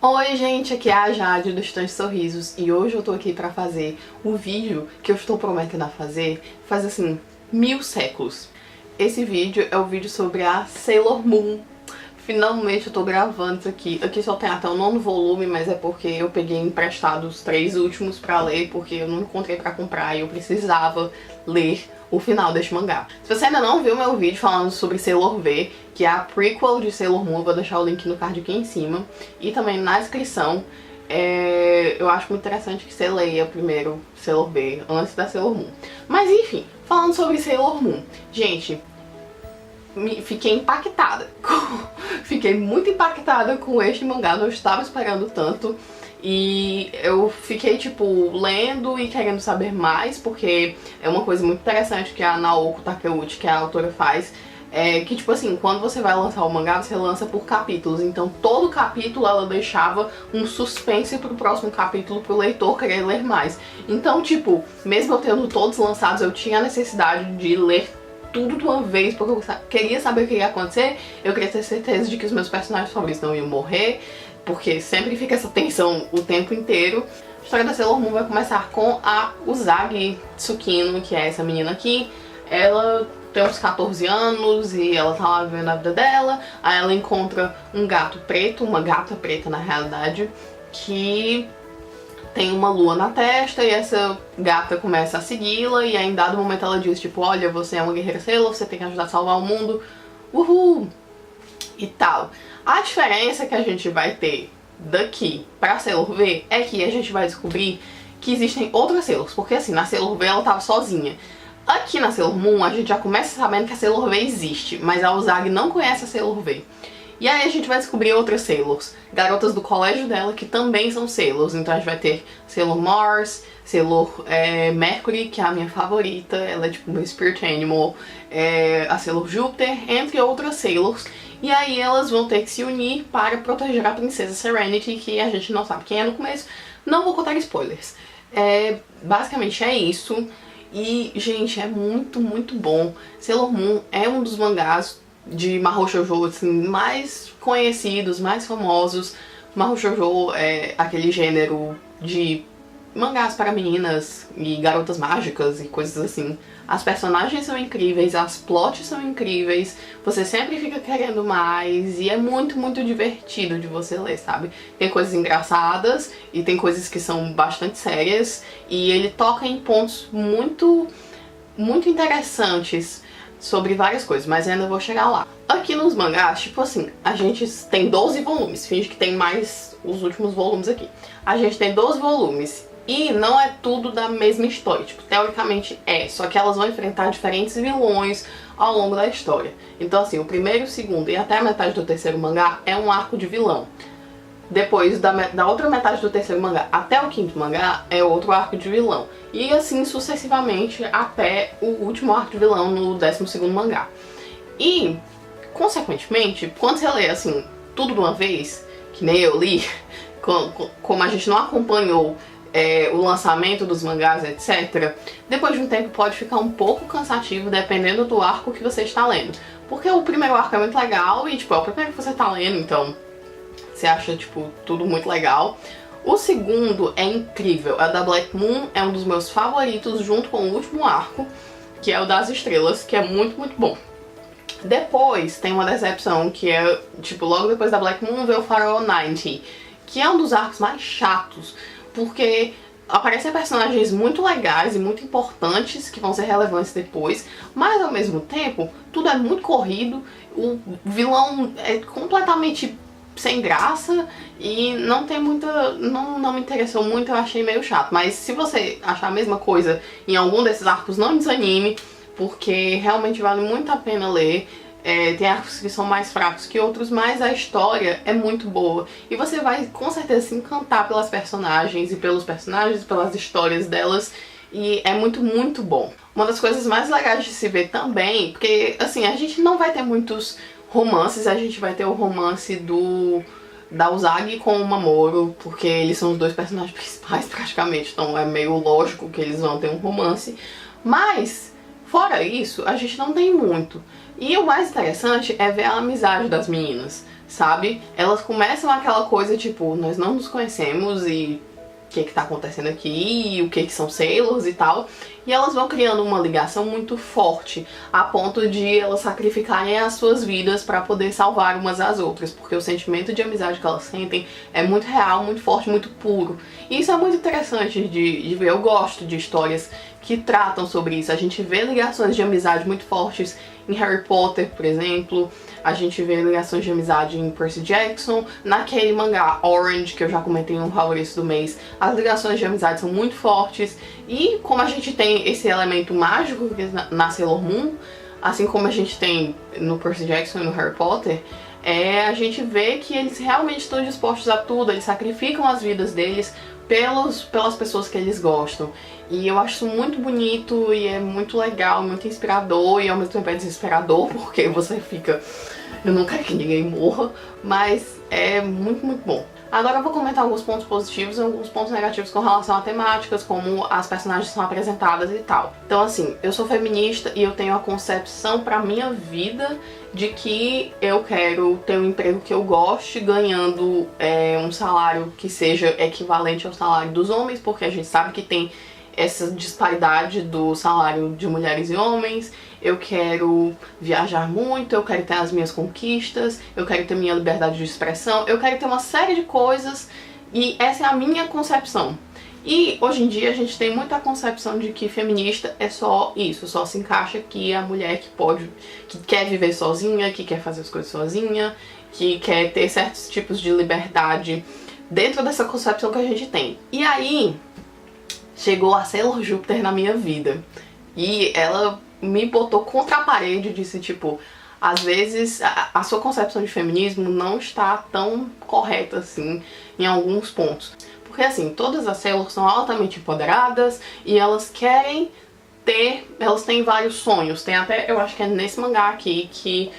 Oi gente, aqui é a Jade do Estante Sorrisos e hoje eu tô aqui pra fazer um vídeo que eu estou prometendo a fazer faz assim 1000 séculos. Esse vídeo é o vídeo sobre a Sailor Moon. Finalmente eu tô gravando isso aqui. Aqui só tem até o 9º volume, mas é porque eu peguei emprestado os 3 últimos pra ler, porque eu não encontrei pra comprar e eu precisava ler o final deste mangá. Se você ainda não viu meu vídeo falando sobre Sailor V, que é a prequel de Sailor Moon, eu vou deixar o link no card aqui em cima e também na descrição. Eu acho muito interessante que você leia primeiro Sailor V antes da Sailor Moon. Mas enfim, falando sobre Sailor Moon, gente, fiquei impactada. Fiquei muito impactada com este mangá, não estava esperando tanto. E eu fiquei, tipo, lendo e querendo saber mais, porque é uma coisa muito interessante que a Naoko Takeuchi, que é a autora, faz. Que, tipo assim, quando você vai lançar o mangá, você lança por capítulos. Então, todo capítulo ela deixava um suspense pro próximo capítulo, pro leitor querer ler mais. Então, tipo, mesmo eu tendo todos lançados, eu tinha a necessidade de ler tudo de uma vez, porque eu queria saber o que ia acontecer. Eu queria ter certeza de que os meus personagens favoritos não iam morrer, porque sempre fica essa tensão o tempo inteiro. A história da Sailor Moon vai começar com a Usagi Tsukino, que é essa menina aqui. Ela tem uns 14 anos e ela tá lá vivendo a vida dela. Aí ela encontra um gato preto, uma gata preta na realidade, que tem uma lua na testa, e essa gata começa a segui-la, e aí em dado momento ela diz, tipo, olha, você é uma guerreira Sailor, você tem que ajudar a salvar o mundo, uhul, e tal. A diferença que a gente vai ter daqui pra Sailor V é que a gente vai descobrir que existem outras Sailors, porque assim, na Sailor V ela tava sozinha. Aqui na Sailor Moon a gente já começa sabendo que a Sailor V existe, mas a Usagi não conhece a Sailor V. E aí a gente vai descobrir outras Sailors, garotas do colégio dela que também são Sailors. Então a gente vai ter Sailor Mars, Sailor Mercury, que é a minha favorita, ela é tipo meu Spirit Animal, a Sailor Júpiter, entre outras Sailors. E aí elas vão ter que se unir para proteger a Princesa Serenity, que a gente não sabe quem é no começo. Não vou contar spoilers. Basicamente é isso. E, gente, é muito, muito bom. Sailor Moon é um dos mangás de Mahou Shoujo assim, mais conhecidos, mais famosos. Mahou Shoujo é aquele gênero de mangás para meninas e garotas mágicas e coisas assim. As personagens são incríveis, as plots são incríveis, você sempre fica querendo mais e é muito, muito divertido de você ler, sabe? Tem coisas engraçadas e tem coisas que são bastante sérias, e ele toca em pontos muito, muito interessantes sobre várias coisas, mas ainda vou chegar lá. Aqui nos mangás, tipo assim, a gente tem 12 volumes, finge que tem mais os últimos volumes aqui. A gente tem 12 volumes e não é tudo da mesma história, tipo, teoricamente só que elas vão enfrentar diferentes vilões ao longo da história. Então assim, o primeiro, o segundo e até a metade do terceiro mangá é um arco de vilão. Depois da outra metade do terceiro mangá até o 5º mangá é outro arco de vilão. E assim sucessivamente até o último arco de vilão no 12º mangá. E, consequentemente, quando você lê assim, tudo de uma vez, que nem eu li, como a gente não acompanhou o lançamento dos mangás, etc., depois de um tempo pode ficar um pouco cansativo dependendo do arco que você está lendo. Porque o primeiro arco é muito legal e, tipo, é o primeiro que você está lendo, então você acha, tipo, tudo muito legal. O segundo é incrível, é da Black Moon, é um dos meus favoritos junto com o último arco, que é o das estrelas, que é muito, muito bom. Depois tem uma decepção, que é, tipo, logo depois da Black Moon veio o Farewell 90, que é um dos arcos mais chatos, porque aparecem personagens muito legais e muito importantes que vão ser relevantes depois, mas ao mesmo tempo tudo é muito corrido, o vilão é completamente sem graça e não tem muita... não me interessou muito, eu achei meio chato. Mas se você achar a mesma coisa em algum desses arcos, não desanime, porque realmente vale muito a pena ler. Tem arcos que são mais fracos que outros, mas a história é muito boa. E você vai com certeza se encantar pelas personagens e pelos personagens, pelas histórias delas. E é muito, muito bom. Uma das coisas mais legais de se ver também, porque assim, a gente não vai ter muitos romances, a gente vai ter o romance da Usagi com o Mamoru, porque eles são os dois personagens principais praticamente, então é meio lógico que eles vão ter um romance. Mas, fora isso, a gente não tem muito. E o mais interessante é ver a amizade das meninas. sabe? Elas começam aquela coisa tipo, nós não nos conhecemos e o que tá acontecendo aqui, o que são Sailors e tal. E elas vão criando uma ligação muito forte, a ponto de elas sacrificarem as suas vidas pra poder salvar umas às outras, porque o sentimento de amizade que elas sentem é muito real, muito forte, muito puro. E isso é muito interessante de ver. Eu gosto de histórias que tratam sobre isso. A gente vê ligações de amizade muito fortes em Harry Potter, por exemplo. A gente vê ligações de amizade em Percy Jackson. Naquele mangá Orange, que eu já comentei no favorito do mês, as ligações de amizade são muito fortes. E como a gente tem esse elemento mágico na Sailor Moon, assim como a gente tem no Percy Jackson e no Harry Potter, a gente vê que eles realmente estão dispostos a tudo. Eles sacrificam as vidas deles pelas pessoas que eles gostam. E eu acho isso muito bonito e é muito legal, muito inspirador, e ao mesmo tempo é desesperador, porque você fica, eu não quero que ninguém morra, mas é muito, muito bom. Agora eu vou comentar alguns pontos positivos e alguns pontos negativos com relação a temáticas, como as personagens são apresentadas e tal. Então assim, eu sou feminista e eu tenho a concepção pra minha vida de que eu quero ter um emprego que eu goste, ganhando um salário que seja equivalente ao salário dos homens, porque a gente sabe que tem essa disparidade do salário de mulheres e homens. Eu quero viajar muito, eu quero ter as minhas conquistas, eu quero ter minha liberdade de expressão, eu quero ter uma série de coisas, e essa é a minha concepção. E hoje em dia a gente tem muita concepção de que feminista é só isso, só se encaixa que a mulher que quer viver sozinha, que quer fazer as coisas sozinha, que quer ter certos tipos de liberdade dentro dessa concepção que a gente tem. E aí chegou a Sailor Júpiter na minha vida, e ela me botou contra a parede e disse, tipo, às vezes a sua concepção de feminismo não está tão correta assim em alguns pontos. Porque assim, todas as Sailors são altamente empoderadas e elas têm vários sonhos. Tem até, eu acho que é nesse mangá aqui, que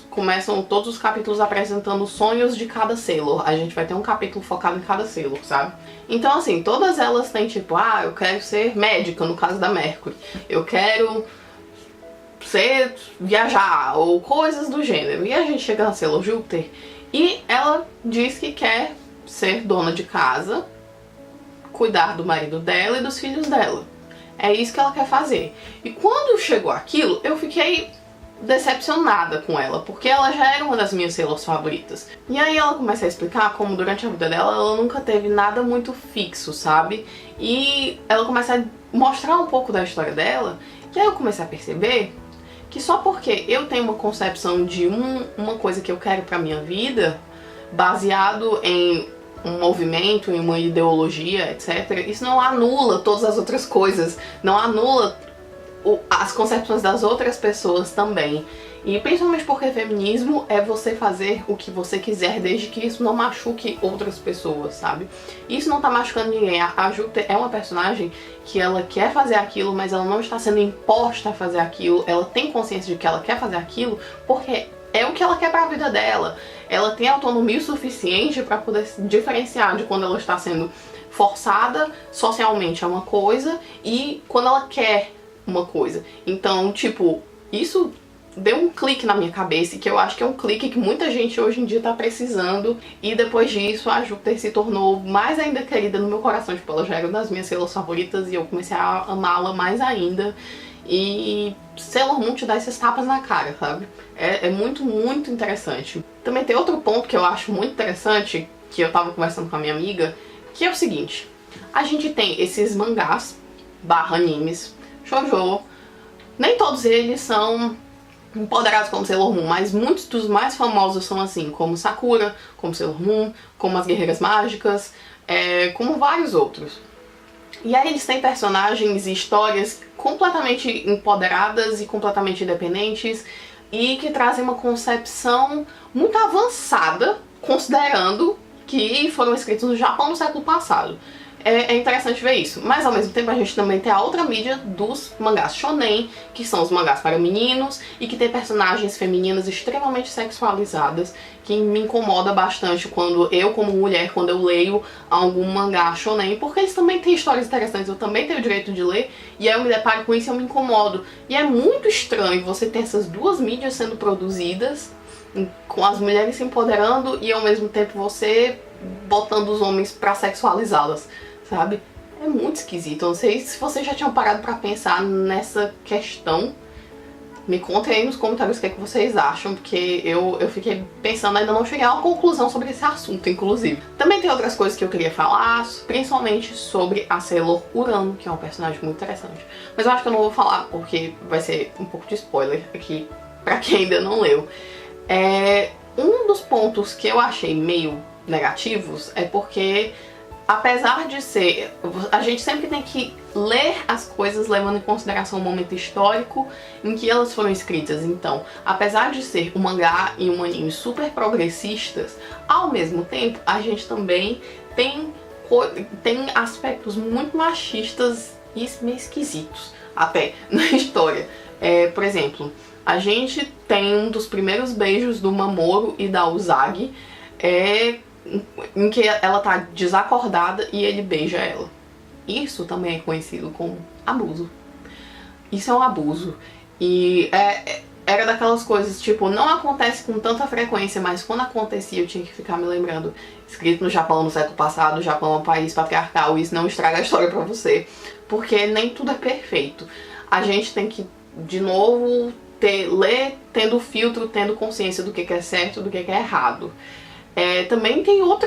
começam todos os capítulos apresentando sonhos de cada Sailor. A gente vai ter um capítulo focado em cada Sailor, sabe? Então assim, todas elas têm tipo, eu quero ser médica, no caso da Mercury. Eu quero viajar, ou coisas do gênero. E a gente chega na Sailor Júpiter e ela diz que quer ser dona de casa, cuidar do marido dela e dos filhos dela. É isso que ela quer fazer. E quando chegou aquilo, eu fiquei decepcionada com ela, porque ela já era uma das minhas Sailors favoritas. E aí ela começa a explicar como durante a vida dela ela nunca teve nada muito fixo, sabe? E ela começa a mostrar um pouco da história dela, e aí eu comecei a perceber que só porque eu tenho uma concepção de uma coisa que eu quero pra minha vida, baseado em um movimento, em uma ideologia, etc., isso não anula todas as outras coisas, não anula as concepções das outras pessoas também. E principalmente porque feminismo é você fazer o que você quiser, desde que isso não machuque outras pessoas, sabe? Isso não tá machucando ninguém. A Júpiter é uma personagem que ela quer fazer aquilo, mas ela não está sendo imposta a fazer aquilo. Ela tem consciência de que ela quer fazer aquilo porque é o que ela quer pra vida dela. Ela tem autonomia o suficiente pra poder se diferenciar de quando ela está sendo forçada socialmente a uma coisa e quando ela quer uma coisa. Então, tipo, isso deu um clique na minha cabeça, que eu acho que é um clique que muita gente hoje em dia tá precisando. E depois disso a Júpiter se tornou mais ainda querida no meu coração. Tipo, ela já era uma das minhas Sailors favoritas e eu comecei a amá-la mais ainda. E Sailor Moon te dá esses tapas na cara, sabe? É muito, muito interessante. Também tem outro ponto que eu acho muito interessante, que eu tava conversando com a minha amiga, que é o seguinte: a gente tem esses mangás / animes shoujo, nem todos eles são empoderados como Sailor Moon, mas muitos dos mais famosos são assim, como Sakura, como Sailor Moon, como as Guerreiras Mágicas, como vários outros. E aí eles têm personagens e histórias completamente empoderadas e completamente independentes e que trazem uma concepção muito avançada, considerando que foram escritos no Japão no século passado. É interessante ver isso, mas ao mesmo tempo a gente também tem a outra mídia dos mangás shonen, que são os mangás para meninos e que tem personagens femininas extremamente sexualizadas, que me incomoda bastante quando eu, como mulher, quando eu leio algum mangá shonen, porque eles também têm histórias interessantes, eu também tenho o direito de ler, e aí eu me deparo com isso e eu me incomodo. E é muito estranho você ter essas duas mídias sendo produzidas com as mulheres se empoderando e ao mesmo tempo você botando os homens pra sexualizá-las, sabe? É muito esquisito. Eu não sei se vocês já tinham parado pra pensar nessa questão. Me contem aí nos comentários o que é que vocês acham, porque eu fiquei pensando, ainda não cheguei a uma conclusão sobre esse assunto, inclusive. Também tem outras coisas que eu queria falar, principalmente sobre a Sailor Urano, que é um personagem muito interessante. Mas eu acho que eu não vou falar, porque vai ser um pouco de spoiler aqui, pra quem ainda não leu. Um dos pontos que eu achei meio negativos é porque, apesar de ser... A gente sempre tem que ler as coisas levando em consideração o momento histórico em que elas foram escritas. Então, apesar de ser um mangá e um anime super progressistas, ao mesmo tempo, a gente também tem aspectos muito machistas e meio esquisitos, até, na história. Por exemplo, a gente tem um dos primeiros beijos do Mamoru e da Usagi, em que ela tá desacordada e ele beija ela. Isso também é conhecido como abuso. Isso é um abuso. E era daquelas coisas, tipo, não acontece com tanta frequência, mas quando acontecia eu tinha que ficar me lembrando. Escrito no Japão no século passado, o Japão é um país patriarcal, isso não estraga a história pra você. Porque nem tudo é perfeito. A gente tem que, de novo, ler tendo filtro, tendo consciência do que é certo e do que é errado. Também tem uma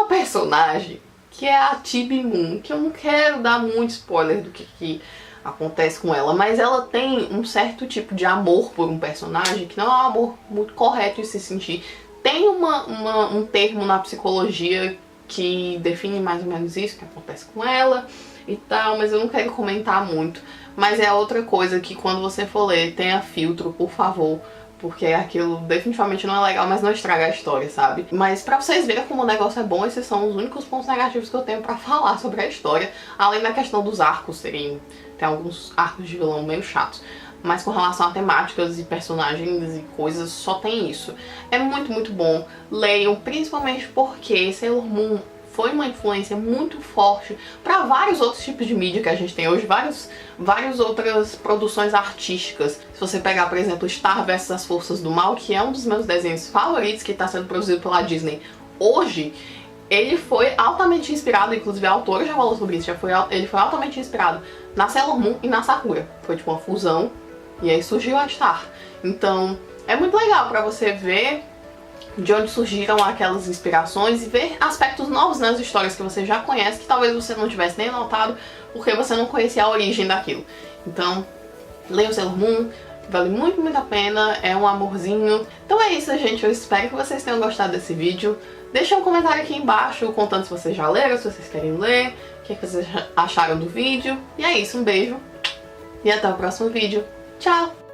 personagem que é a Chibi Moon, que eu não quero dar muito spoiler do que acontece com ela, mas ela tem um certo tipo de amor por um personagem que não é um amor muito correto de se sentir. Tem um termo na psicologia que define mais ou menos isso que acontece com ela e tal, mas eu não quero comentar muito. Mas é outra coisa que quando você for ler, tenha filtro, por favor, porque aquilo definitivamente não é legal, mas não estraga a história, sabe? Mas pra vocês verem como o negócio é bom, esses são os únicos pontos negativos que eu tenho pra falar sobre a história, além da questão dos arcos tem alguns arcos de vilão meio chatos. Mas com relação a temáticas e personagens e coisas, só tem isso. É muito, muito bom. Leiam, principalmente porque Sailor Moon foi uma influência muito forte para vários outros tipos de mídia que a gente tem hoje, várias outras produções artísticas. Se você pegar, por exemplo, Star vs As Forças do Mal, que é um dos meus desenhos favoritos, que está sendo produzido pela Disney hoje, ele foi altamente inspirado, inclusive a autora já falou sobre isso, ele foi altamente inspirado na Sailor Moon e na Sakura. Foi tipo uma fusão, e aí surgiu a Star. Então, é muito legal para você ver de onde surgiram aquelas inspirações e ver aspectos novos nas histórias que você já conhece, que talvez você não tivesse nem notado, porque você não conhecia a origem daquilo. Então, leiam Sailor Moon, vale muito, muito a pena, é um amorzinho. Então é isso, gente, eu espero que vocês tenham gostado desse vídeo. Deixa um comentário aqui embaixo contando se vocês já leram, se vocês querem ler, o que vocês acharam do vídeo. E é isso, um beijo e até o próximo vídeo. Tchau!